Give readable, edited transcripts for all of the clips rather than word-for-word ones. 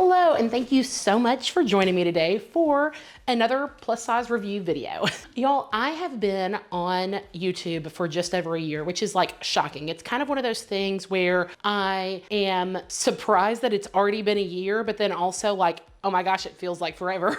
Hello, and thank you so much for joining me today for another plus size review video. Y'all, I have been on YouTube for just over a year, which is like shocking. It's kind of one of those things where I am surprised that it's already been a year, but then also like, oh my gosh, it feels like forever.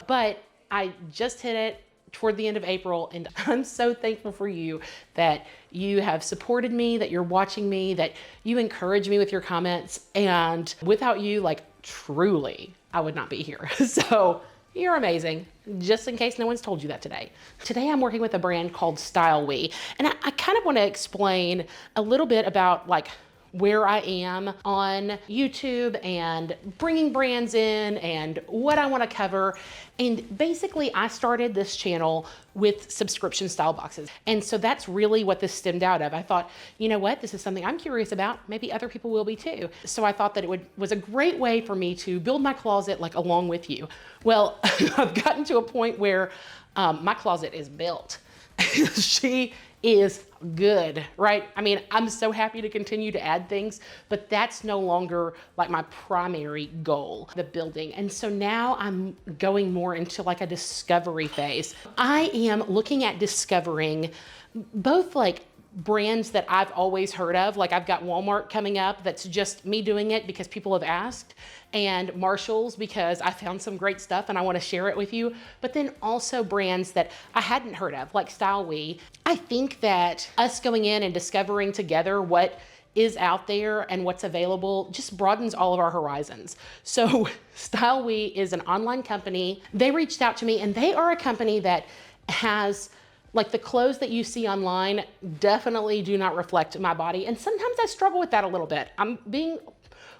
But I just hit it toward the end of April, and I'm so thankful for you that you have supported me, that you're watching me, that you encourage me with your comments, and without you, like truly, I would not be here. So you're amazing, just in case no one's told you that today. Today I'm working with a brand called STYLEWE, and I kind of want to explain a little bit about like where I am on YouTube and bringing brands in and what I want to cover. And basically I started this channel with subscription style boxes. And so that's really what this stemmed out of. I thought, you know what, this is something I'm curious about. Maybe other people will be too. So I thought that it was a great way for me to build my closet like along with you. Well, I've gotten to a point where my closet is built. She is good, right? I mean, I'm so happy to continue to add things, but that's no longer like my primary goal, the building. And so now I'm going more into like a discovery phase. I am looking at discovering both like brands that I've always heard of. Like I've got Walmart coming up that's just me doing it because people have asked, and Marshall's because I found some great stuff and I want to share it with you. But then also brands that I hadn't heard of, like STYLEWE. I think that us going in and discovering together what is out there and what's available just broadens all of our horizons. So STYLEWE is an online company. They reached out to me, and they are a company that has like the clothes that you see online definitely do not reflect my body. And sometimes I struggle with that a little bit. I'm being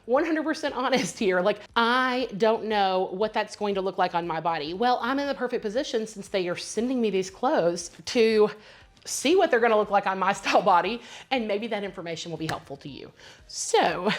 100% honest here. Like, I don't know what that's going to look like on my body. Well, I'm in the perfect position since they are sending me these clothes to see what they're gonna look like on my style body, and maybe that information will be helpful to you. So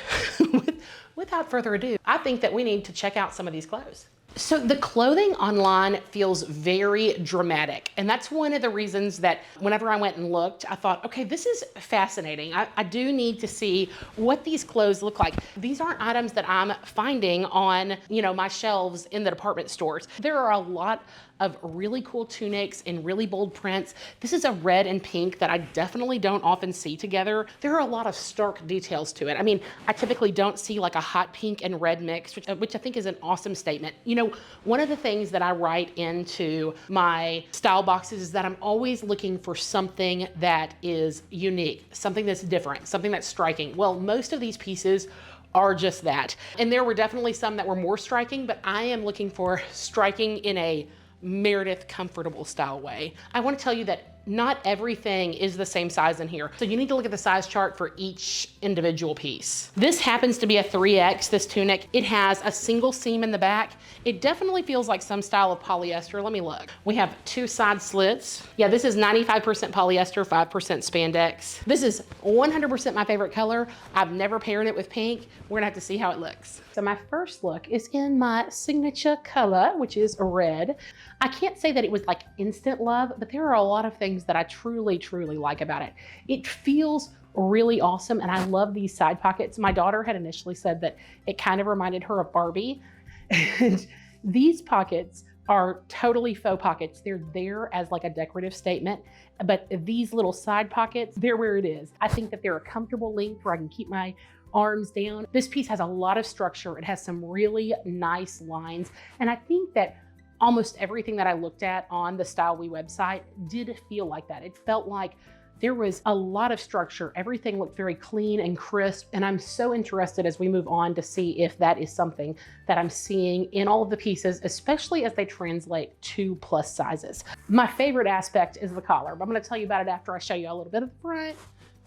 without further ado, I think that we need to check out some of these clothes. So the clothing online feels very dramatic. And that's one of the reasons that whenever I went and looked, I thought, okay, this is fascinating. I do need to see what these clothes look like. These aren't items that I'm finding on, you know, my shelves in the department stores. There are a lot of really cool tunics in really bold prints. This is a red and pink that I definitely don't often see together. There are a lot of stark details to it. I mean, I typically don't see like a hot pink and red mix, which I think is an awesome statement. You know, one of the things that I write into my style boxes is that I'm always looking for something that is unique, something that's different, something that's striking. Well, most of these pieces are just that. And there were definitely some that were more striking, but I am looking for striking in a Meredith comfortable style way. I want to tell you that not everything is the same size in here. So you need to look at the size chart for each individual piece. This happens to be a 3X, this tunic. It has a single seam in the back. It definitely feels like some style of polyester. Let me look. We have two side slits. Yeah, this is 95% polyester, 5% spandex. This is 100% my favorite color. I've never paired it with pink. We're gonna have to see how it looks. So my first look is in my signature color, which is red. I can't say that it was like instant love, but there are a lot of things that I truly, truly like about it. It feels really awesome, and I love these side pockets. My daughter had initially said that it kind of reminded her of Barbie. And these pockets are totally faux pockets. They're there as like a decorative statement, but these little side pockets, they're where it is. I think that they're a comfortable length where I can keep my arms down. This piece has a lot of structure. It has some really nice lines, and I think that almost everything that I looked at on the STYLEWE website did feel like that. It felt like there was a lot of structure. Everything looked very clean and crisp, and I'm so interested as we move on to see if that is something that I'm seeing in all of the pieces, especially as they translate to plus sizes. My favorite aspect is the collar, but I'm gonna tell you about it after I show you a little bit of the front,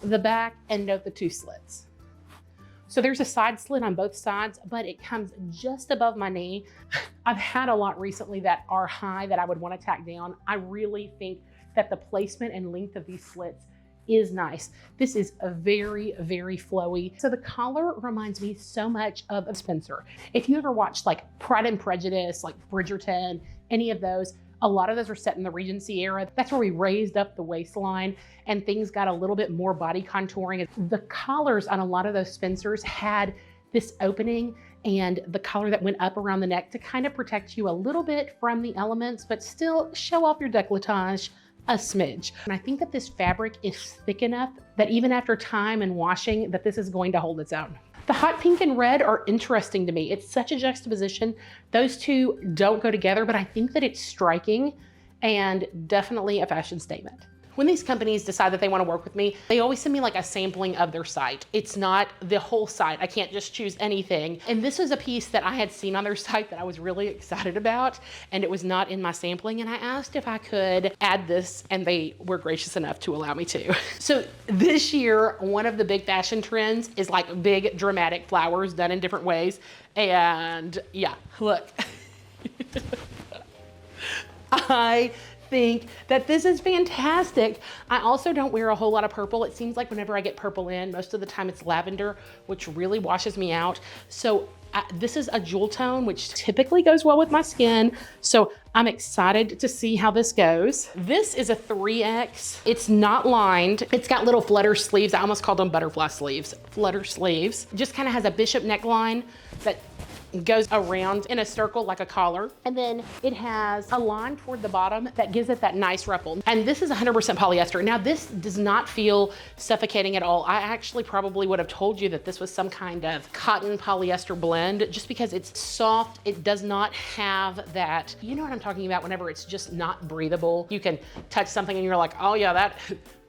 the back, and note the two slits. So there's a side slit on both sides, but it comes just above my knee. I've had a lot recently that are high that I would want to tack down. I really think that the placement and length of these slits is nice. This is a very, very flowy. So the collar reminds me so much of Spencer. If you ever watched like Pride and Prejudice, like Bridgerton, any of those, a lot of those are set in the Regency era. That's where we raised up the waistline and things got a little bit more body contouring. The collars on a lot of those Spencers had this opening and the collar that went up around the neck to kind of protect you a little bit from the elements, but still show off your décolletage a smidge. And I think that this fabric is thick enough that even after time and washing, that this is going to hold its own. The hot pink and red are interesting to me. It's such a juxtaposition. Those two don't go together, but I think that it's striking and definitely a fashion statement. When these companies decide that they want to work with me, they always send me like a sampling of their site. It's not the whole site. I can't just choose anything. And this was a piece that I had seen on their site that I was really excited about, and it was not in my sampling. And I asked if I could add this, and they were gracious enough to allow me to. So this year, one of the big fashion trends is like big dramatic flowers done in different ways. And yeah, look. I think that this is fantastic. I also don't wear a whole lot of purple. It seems like whenever I get purple in, most of the time it's lavender, which really washes me out. So this is a jewel tone, which typically goes well with my skin. So I'm excited to see how this goes. This is a 3X. It's not lined. It's got little flutter sleeves. I almost called them butterfly sleeves. Flutter sleeves. Just kind of has a bishop neckline that goes around in a circle like a collar. And then it has a line toward the bottom that gives it that nice ruffle. And this is 100% polyester. Now this does not feel suffocating at all. I actually probably would have told you that this was some kind of cotton polyester blend just because it's soft. It does not have that, you know what I'm talking about, whenever it's just not breathable. You can touch something and you're like, oh yeah,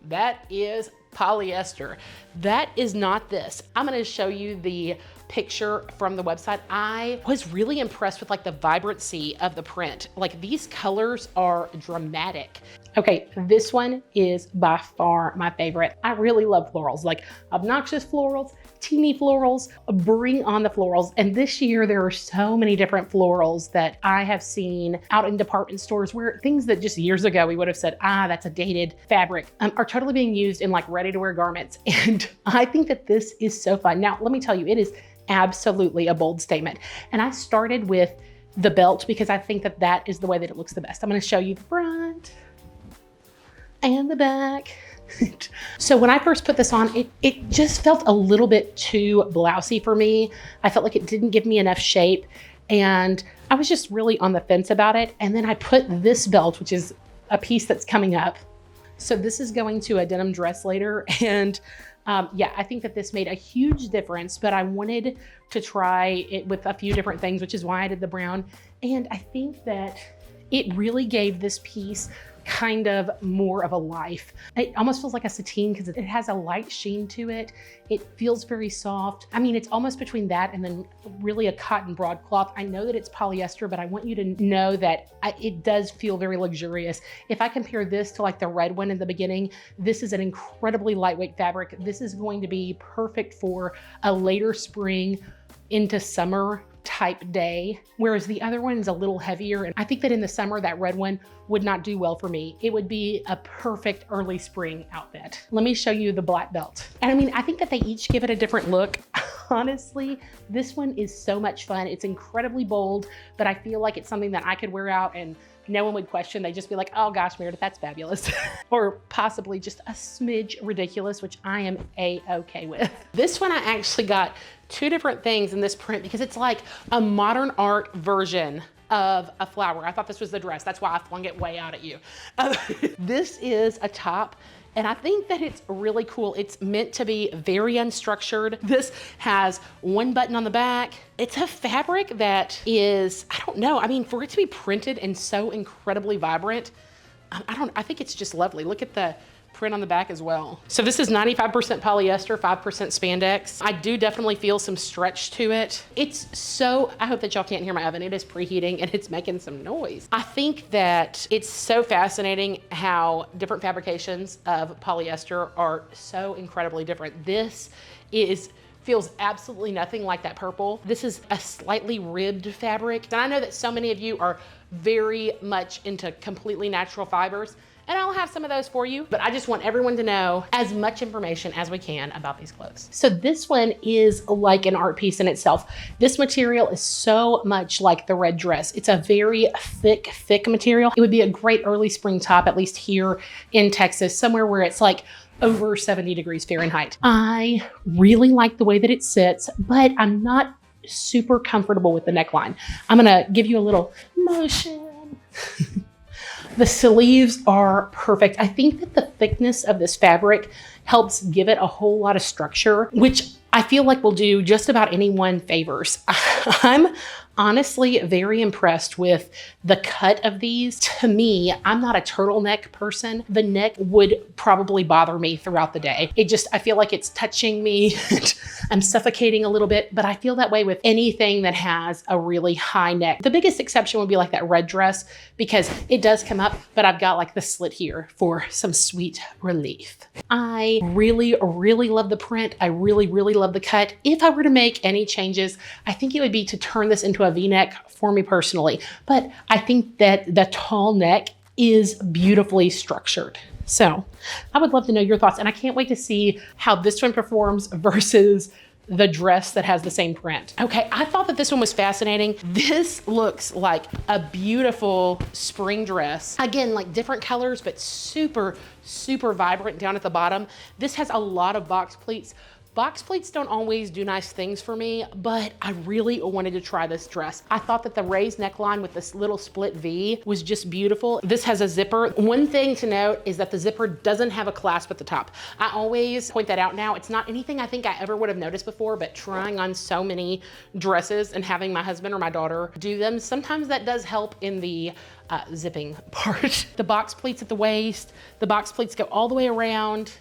that is polyester. That is not this. I'm gonna show you the picture from the website. I was really impressed with like the vibrancy of the print. Like these colors are dramatic. Okay, this one is by far my favorite. I really love florals, like obnoxious florals, teeny florals, bring on the florals. And this year there are so many different florals that I have seen out in department stores where things that just years ago we would have said, that's a dated fabric, are totally being used in like ready to wear garments. And I think that this is so fun. Now, let me tell you, it is absolutely a bold statement. And I started with the belt because I think that that is the way that it looks the best. I'm gonna show you the front and the back. So when I first put this on, it just felt a little bit too blousy for me. I felt like it didn't give me enough shape, and I was just really on the fence about it. And then I put this belt, which is a piece that's coming up. So this is going to a denim dress later, and yeah, I think that this made a huge difference, but I wanted to try it with a few different things, which is why I did the brown. And I think that it really gave this piece kind of more of a life. It almost feels like a sateen because it has a light sheen to it. It feels very soft. I mean, it's almost between that and then really a cotton broadcloth. I know that it's polyester, but I want you to know that it does feel very luxurious. If I compare this to like the red one in the beginning, this is an incredibly lightweight fabric. This is going to be perfect for a later spring into summer type day, whereas the other one is a little heavier. And I think that in the summer, that red one would not do well for me. It would be a perfect early spring outfit. Let me show you the black belt. And I mean, I think that they each give it a different look. Honestly, this one is so much fun. It's incredibly bold, but I feel like it's something that I could wear out and no one would question. They'd just be like, oh gosh, Meredith, that's fabulous. Or possibly just a smidge ridiculous, which I am A-okay with. This one I actually got two different things in this print because it's like a modern art version of a flower. I thought this was the dress. That's why I flung it way out at you. This is a top, and I think that it's really cool. It's meant to be very unstructured. This has one button on the back. It's a fabric that is, I don't know. I mean, for it to be printed and so incredibly vibrant, I think it's just lovely. Look at the print on the back as well. So this is 95% polyester, 5% spandex. I do definitely feel some stretch to it. It's so, I hope that y'all can't hear my oven. It is preheating and it's making some noise. I think that it's so fascinating how different fabrications of polyester are so incredibly different. This feels absolutely nothing like that purple. This is a slightly ribbed fabric. And I know that so many of you are very much into completely natural fibers, and I'll have some of those for you, but I just want everyone to know as much information as we can about these clothes. So this one is like an art piece in itself. This material is so much like the red dress. It's a very thick material. It would be a great early spring top, at least here in Texas, somewhere where it's like over 70 degrees Fahrenheit. I really like the way that it sits, but I'm not super comfortable with the neckline. I'm gonna give you a little motion. The sleeves are perfect. I think that the thickness of this fabric helps give it a whole lot of structure, which I feel like will do just about anyone favors. I'm honestly very impressed with the cut of these. To me, I'm not a turtleneck person. The neck would probably bother me throughout the day. I feel like it's touching me. I'm suffocating a little bit, but I feel that way with anything that has a really high neck. The biggest exception would be like that red dress, because it does come up, but I've got like the slit here for some sweet relief. I really, really love the print. I really, really love the cut. If I were to make any changes, I think it would be to turn this into a V-neck for me personally. But I think that the tall neck is beautifully structured. So I would love to know your thoughts, and I can't wait to see how this one performs versus the dress that has the same print. Okay, I thought that this one was fascinating. This looks like a beautiful spring dress. Again, like different colors, but super, super vibrant down at the bottom. This has a lot of box pleats. Box pleats don't always do nice things for me, but I really wanted to try this dress. I thought that the raised neckline with this little split V was just beautiful. This has a zipper. One thing to note is that the zipper doesn't have a clasp at the top. I always point that out now. It's not anything I think I ever would have noticed before, but trying on so many dresses and having my husband or my daughter do them, sometimes that does help in the zipping part. The box pleats at the waist, the box pleats go all the way around.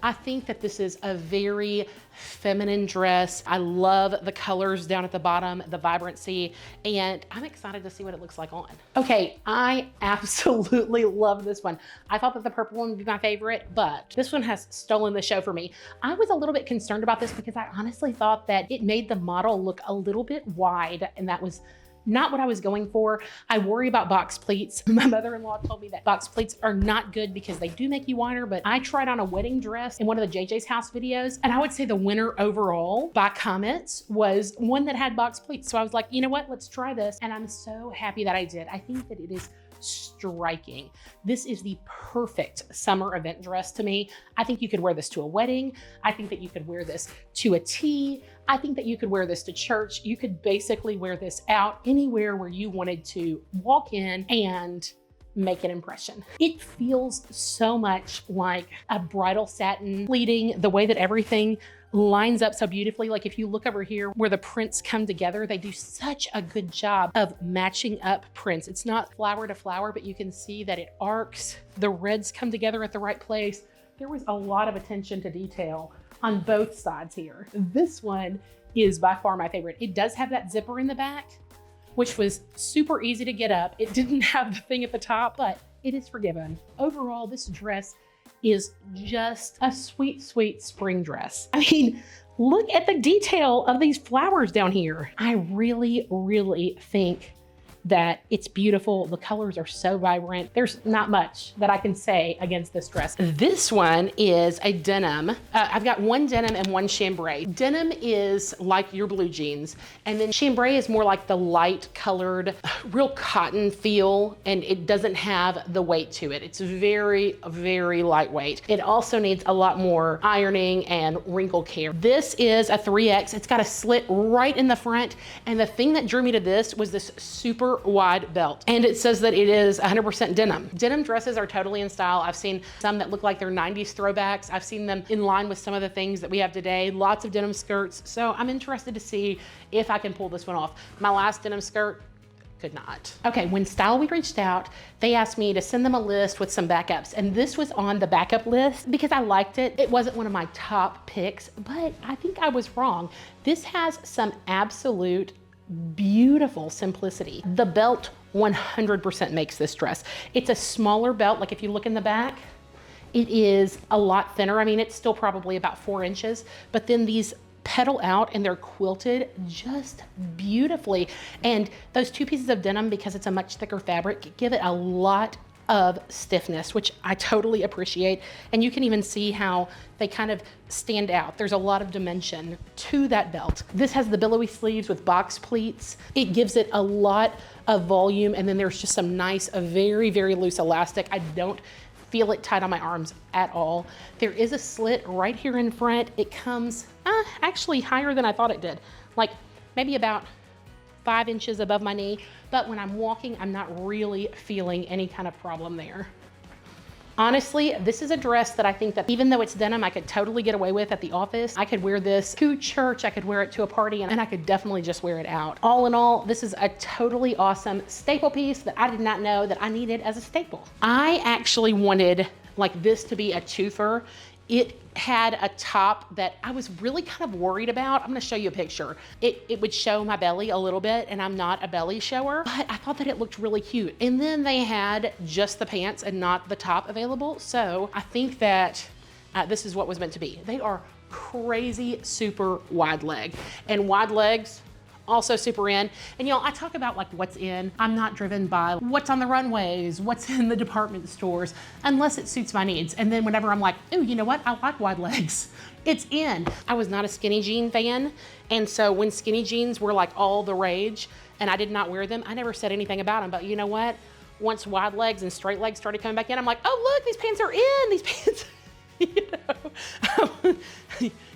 I think that this is a very feminine dress. I love the colors down at the bottom, the vibrancy, and I'm excited to see what it looks like on. Okay, I absolutely love this one. I thought that the purple one would be my favorite, but this one has stolen the show for me. I was a little bit concerned about this because I honestly thought that it made the model look a little bit wide, and that was not what I was going for. I worry about box pleats. My mother-in-law told me that box pleats are not good because they do make you wider, but I tried on a wedding dress in one of the JJ's House videos, and I would say the winner overall by comments was one that had box pleats. So I was like, you know what, let's try this. And I'm so happy that I did. I think that it is striking. This is the perfect summer event dress to me. I think you could wear this to a wedding. I think that you could wear this to a tea. I think that you could wear this to church. You could basically wear this out anywhere where you wanted to walk in and make an impression. It feels so much like a bridal satin pleating, the way that everything lines up so beautifully. Like if you look over here where the prints come together, they do such a good job of matching up prints. It's not flower to flower, but you can see that it arcs. The reds come together at the right place. There was a lot of attention to detail on both sides here. This one is by far my favorite. It does have that zipper in the back, which was super easy to get up. It didn't have the thing at the top, but it is forgiven. Overall, this dress is just a sweet, sweet spring dress. I mean, look at the detail of these flowers down here. I really, really think that it's beautiful. The colors are so vibrant. There's not much that I can say against this dress. This one is a denim. I've got one denim and one chambray. Denim is like your blue jeans, and then chambray is more like the light colored, real cotton feel, and it doesn't have the weight to it. It's very, very lightweight. It also needs a lot more ironing and wrinkle care. This is a 3X. It's got a slit right in the front, and the thing that drew me to this was this super wide belt, and it says that it is 100% denim. Denim dresses are totally in style. I've seen some that look like they're 90s throwbacks. I've seen them in line with some of the things that we have today. Lots of denim skirts. So I'm interested to see if I can pull this one off. My last denim skirt, could not. Okay, when STYLEWE reached out, they asked me to send them a list with some backups, and this was on the backup list because I liked it. It wasn't one of my top picks, but I think I was wrong. This has some absolute beautiful simplicity. The belt 100% makes this dress. It's a smaller belt. Like if you look in the back, it is a lot thinner. I mean, it's still probably about 4 inches, but then these petal out and they're quilted just beautifully. And those two pieces of denim, because it's a much thicker fabric, give it a lot of stiffness, which I totally appreciate. And you can even see how they kind of stand out. There's a lot of dimension to that belt. This has the billowy sleeves with box pleats. It gives it a lot of volume. And then there's just some nice, a very, very loose elastic. I don't feel it tight on my arms at all. There is a slit right here in front. It comes actually higher than I thought it did, like maybe about 5 inches above my knee. But when I'm walking, I'm not really feeling any kind of problem there. Honestly, this is a dress that I think that even though it's denim, I could totally get away with at the office. I could wear this to church, I could wear it to a party, and I could definitely just wear it out. All in all, this is a totally awesome staple piece that I did not know that I needed as a staple. I actually wanted like this to be a twofer. It had a top that I was really kind of worried about. I'm gonna show you a picture. It would show my belly a little bit, and I'm not a belly shower, but I thought that it looked really cute. And then they had just the pants and not the top available. So I think that this is what was meant to be. They are crazy, super wide leg, and wide legs, also super in. And y'all, I talk about like what's in. I'm not driven by what's on the runways, what's in the department stores, unless it suits my needs. And then whenever I'm like, oh, you know what? I like wide legs. It's in. I was not a skinny jean fan. And so when skinny jeans were like all the rage and I did not wear them, I never said anything about them. But you know what? Once wide legs and straight legs started coming back in, I'm like, oh, look, these pants are in. These pants, you know.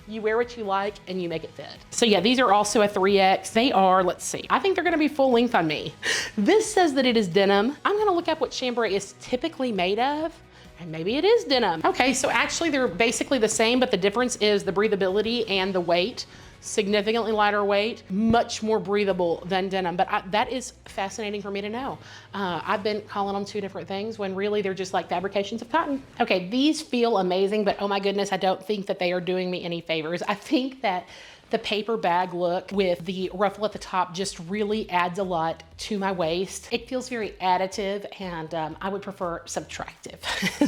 You wear what you like and you make it fit. So yeah, these are also a 3X. They are, let's see, I think they're gonna be full length on me. This says that it is denim. I'm gonna look up what chambray is typically made of, and maybe it is denim. Okay, so actually they're basically the same, but the difference is the breathability and the weight. Significantly lighter weight, much more breathable than denim. But that is fascinating for me to know. I've been calling them two different things when really they're just like fabrications of cotton. Okay, these feel amazing, but oh my goodness, I don't think that they are doing me any favors. I think that the paper bag look with the ruffle at the top just really adds a lot to my waist. It feels very additive, and I would prefer subtractive.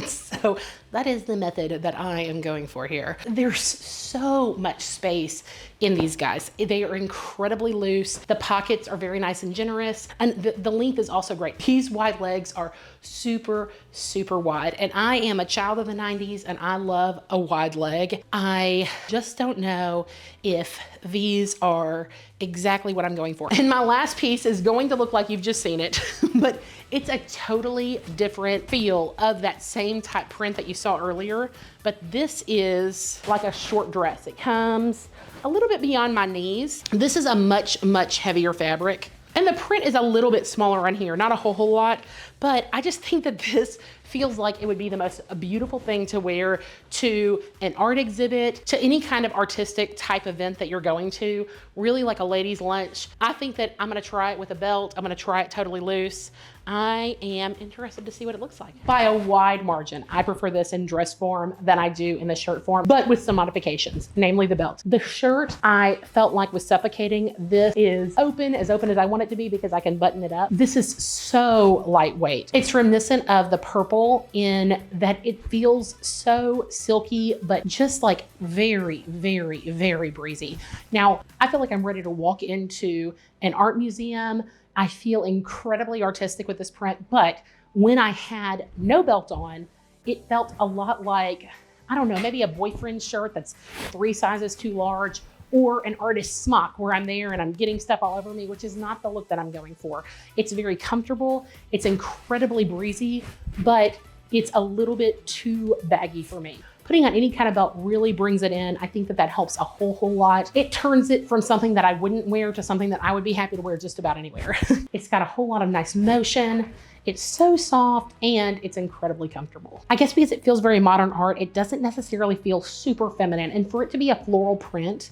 So that is the method that I am going for here. There's so much space in these guys. They are incredibly loose. The pockets are very nice and generous, and the length is also great. These wide legs are super, super wide, and I am a child of the 90s and I love a wide leg. I just don't know if these are exactly what I'm going for. And my last piece is going to look like you've just seen it, but it's a totally different feel of that same type print that you saw earlier. But this is like a short dress. It comes a little bit beyond my knees. This is a much, much heavier fabric. And the print is a little bit smaller on here, not a whole lot, but I just think that this feels like it would be the most beautiful thing to wear to an art exhibit, to any kind of artistic type event that you're going to, really like a ladies' lunch. I think that I'm gonna try it with a belt. I'm gonna try it totally loose. I am interested to see what it looks like. By a wide margin, I prefer this in dress form than I do in the shirt form, but with some modifications, namely the belt. The shirt I felt like was suffocating. This is as open as I want it to be because I can button it up. This is so lightweight. It's reminiscent of the purple in that it feels so silky, but just like very, very, very breezy. Now, I feel like I'm ready to walk into an art museum. I feel incredibly artistic with this print, but when I had no belt on, it felt a lot like, I don't know, maybe a boyfriend shirt that's 3 sizes too large, or an artist smock where I'm there and I'm getting stuff all over me, which is not the look that I'm going for. It's very comfortable, it's incredibly breezy, but it's a little bit too baggy for me. Putting on any kind of belt really brings it in. I think that helps a whole lot. It turns it from something that I wouldn't wear to something that I would be happy to wear just about anywhere. It's got a whole lot of nice motion. It's so soft and it's incredibly comfortable. I guess because it feels very modern art, it doesn't necessarily feel super feminine. And for it to be a floral print,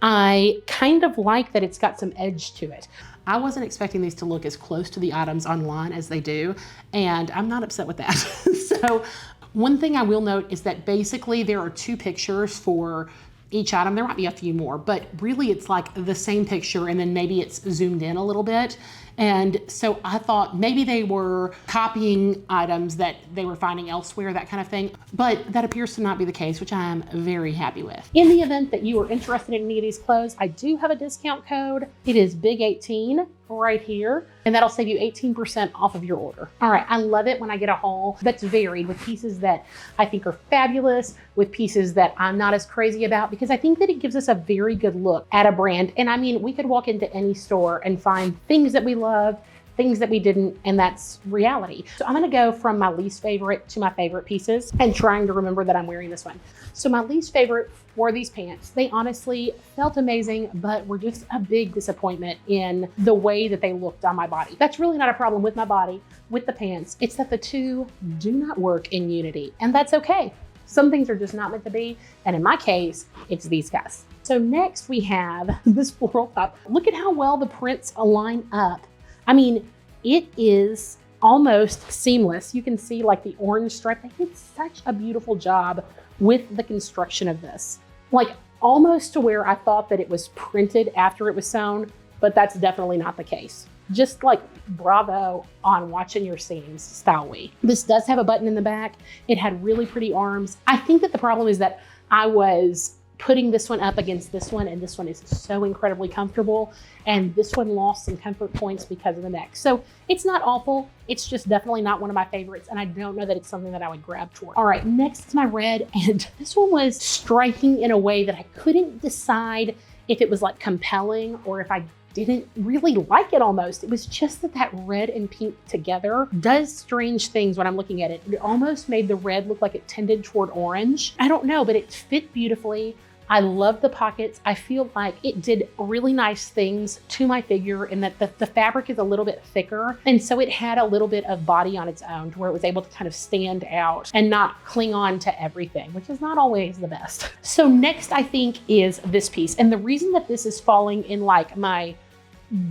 I kind of like that it's got some edge to it. I wasn't expecting these to look as close to the items online as they do, and I'm not upset with that. So one thing I will note is that basically there are 2 pictures for each item. There might be a few more, but really it's like the same picture and then maybe it's zoomed in a little bit. And so I thought maybe they were copying items that they were finding elsewhere, that kind of thing. But that appears to not be the case, which I am very happy with. In the event that you are interested in any of these clothes, I do have a discount code. It is BIG18 right here, and that'll save you 18% off of your order. All right, I love it when I get a haul that's varied with pieces that I think are fabulous, with pieces that I'm not as crazy about, because I think that it gives us a very good look at a brand. And I mean, we could walk into any store and find things that we love, things that we didn't, and that's reality. So I'm gonna go from my least favorite to my favorite pieces and trying to remember that I'm wearing this one. So my least favorite were these pants. They honestly felt amazing, but were just a big disappointment in the way that they looked on my body. That's really not a problem with my body, with the pants. It's that the two do not work in unity, and that's okay. Some things are just not meant to be, and in my case, it's these guys. So next we have this floral top. Look at how well the prints align up. I mean, it is almost seamless. You can see like the orange stripe. They did such a beautiful job with the construction of this. Like almost to where I thought that it was printed after it was sewn, but that's definitely not the case. Just like bravo on watching your seams, STYLEWE. This does have a button in the back. It had really pretty arms. I think that the problem is that I was putting this one up against this one, and this one is so incredibly comfortable, and this one lost some comfort points because of the neck. So it's not awful, it's just definitely not one of my favorites, and I don't know that it's something that I would grab toward. All right, next is my red, and this one was striking in a way that I couldn't decide if it was like compelling or if I didn't really like it almost. It was just that that red and pink together does strange things when I'm looking at it. It almost made the red look like it tended toward orange. I don't know, but it fit beautifully. I love the pockets. I feel like it did really nice things to my figure in that the fabric is a little bit thicker. And so it had a little bit of body on its own to where it was able to kind of stand out and not cling on to everything, which is not always the best. So next I think is this piece. And the reason that this is falling in like my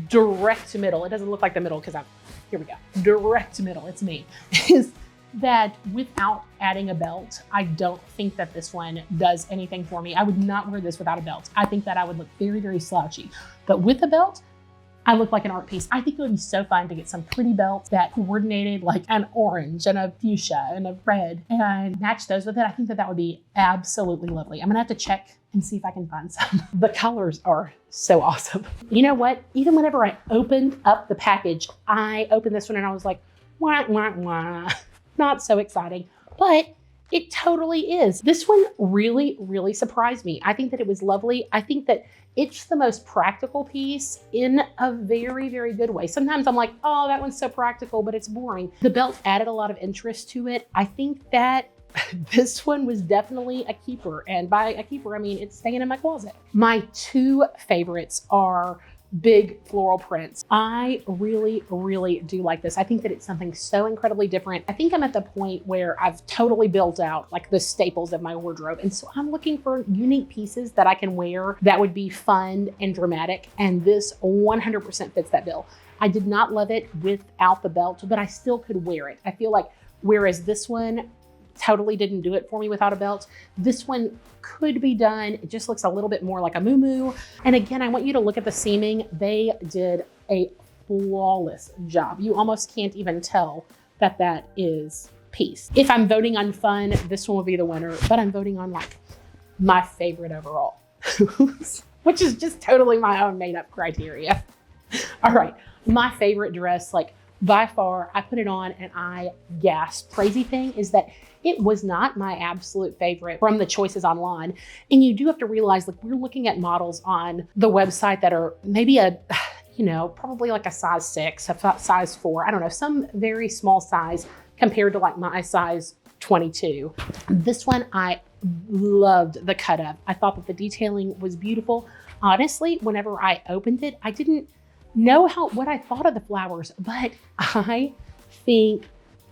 direct middle, it doesn't look like the middle because here we go, direct middle, it's me, is that without adding a belt, I don't think that this one does anything for me. I would not wear this without a belt. I think that I would look very, very slouchy. But with a belt, I look like an art piece. I think it would be so fun to get some pretty belts that coordinated like an orange and a fuchsia and a red and match those with it. I think that that would be absolutely lovely. I'm gonna have to check and see if I can find some. The colors are so awesome. You know what? Even whenever I opened up the package, I opened this one and I was like, wah, wah, wah. Not so exciting, but it totally is. This one really, really surprised me. I think that it was lovely. I think that it's the most practical piece in a very, very good way. Sometimes I'm like, oh, that one's so practical, but it's boring. The belt added a lot of interest to it. I think that this one was definitely a keeper. And by a keeper, I mean, it's staying in my closet. My two favorites are big floral prints. I really, really do like this. I think that it's something so incredibly different. I think I'm at the point where I've totally built out like the staples of my wardrobe. And so I'm looking for unique pieces that I can wear that would be fun and dramatic. And this 100% fits that bill. I did not love it without the belt, but I still could wear it. I feel like whereas this one totally didn't do it for me without a belt, this one could be done. It just looks a little bit more like a muumuu. And again, I want you to look at the seaming. They did a flawless job. You almost can't even tell that that is piece. If I'm voting on fun, this one will be the winner, but I'm voting on like my favorite overall, which is just totally my own made up criteria. All right, my favorite dress, like by far, I put it on and I gasped. Crazy thing is that it was not my absolute favorite from the choices online. And you do have to realize, like, we're looking at models on the website that are maybe a, you know, probably like a size 6, a size 4, I don't know, some very small size compared to like my size 22. This one, I loved the cut of. I thought that the detailing was beautiful. Honestly, whenever I opened it, I didn't know what I thought of the flowers, but I think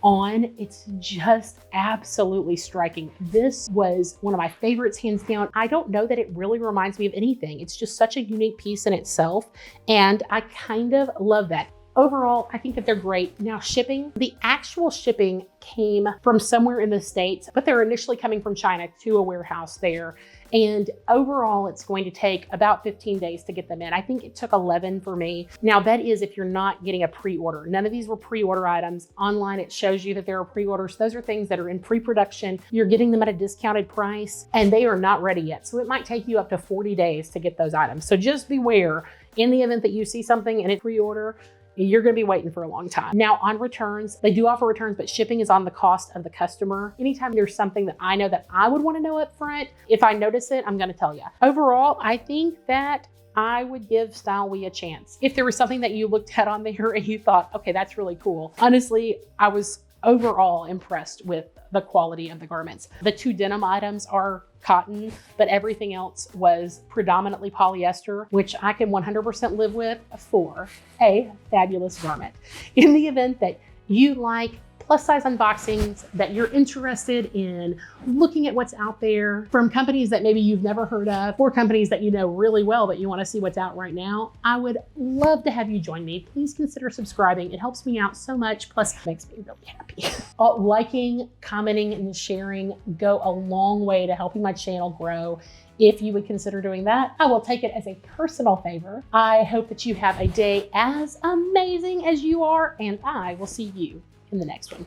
it's just absolutely striking. This was one of my favorites, hands down. I don't know that it really reminds me of anything. It's just such a unique piece in itself, and I kind of love that. Overall, I think that they're great. Now shipping, the actual shipping came from somewhere in the States, but they're initially coming from China to a warehouse there. And overall, it's going to take about 15 days to get them in. I think it took 11 for me. Now that is if you're not getting a pre-order. None of these were pre-order items. Online, it shows you that there are pre-orders. Those are things that are in pre-production. You're getting them at a discounted price and they are not ready yet. So it might take you up to 40 days to get those items. So just beware in the event that you see something and it's pre-order, you're going to be waiting for a long time. Now on returns, they do offer returns, but shipping is on the cost of the customer. Anytime there's something that I know that I would want to know up front, if I notice it, I'm going to tell you. Overall, I think that I would give STYLEWE a chance. If there was something that you looked at on there and you thought, okay, that's really cool. Honestly, I was overall impressed with the quality of the garments. The 2 denim items are cotton, but everything else was predominantly polyester, which I can 100% live with for a fabulous garment. In the event that you like plus size unboxings, that you're interested in looking at what's out there from companies that maybe you've never heard of, or companies that you know really well but you want to see what's out right now, I would love to have you join me. Please consider subscribing. It helps me out so much, plus it makes me really happy. Liking, commenting, and sharing go a long way to helping my channel grow. If you would consider doing that, I will take it as a personal favor. I hope that you have a day as amazing as you are, and I will see you in the next one.